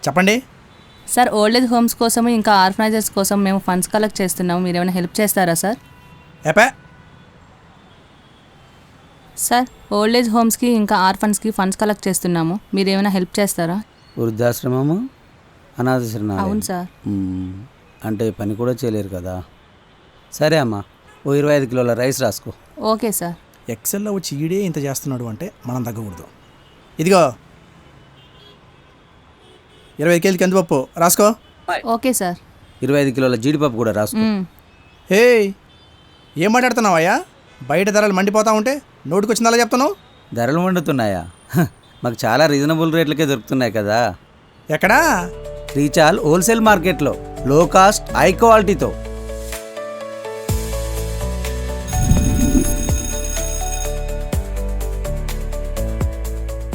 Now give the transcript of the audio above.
చెప్పండి. Sir old age homes కోసం ఇంకా ఆర్ఫనైజర్స్ కోసం మేము ఫండ్స్ కలెక్ట్ చేస్తున్నాము. మీరు ఏమైనా హెల్ప్ చేస్తారా సార్? ఏపా సార్ ఓల్డ్ ఏజ్ హోమ్స్కి ఇంకా ఆర్ఫన్స్కి ఫండ్స్ కలెక్ట్ చేస్తున్నాము. మీరు ఏమైనా హెల్ప్ చేస్తారా? వృద్ధాశ్రమము, అనాథాశ్రమం. అవును సార్. అంటే పని కూడా చేయలేరు కదా. సరే అమ్మా, ఓ 25 కిలోల రైస్ రాసుకో. Okay sir. ఎక్సెల్లో వచ్చి ఈడే ఇంత చేస్తున్నాడు అంటే మనం తగ్గకూడదు. ఇదిగో 20 కేజీలు కందిపప్పు రాసుకో. Okay sir. 25 కిలోల జీడిపప్పు కూడా రాసుకో. హే, ఏం మాట్లాడుతున్నావయ్యా? బయట ధరలు మండిపోతా ఉంటే నోటికొచ్చిందలా చెప్తున్నావు. ధరలు వండుతున్నాయా? మాకు చాలా రీజనబుల్ రేట్లకే దొరుకుతున్నాయి కదా. ఎక్కడా? రీచాల్ హోల్సేల్ మార్కెట్లో లో కాస్ట్ హై క్వాలిటీతో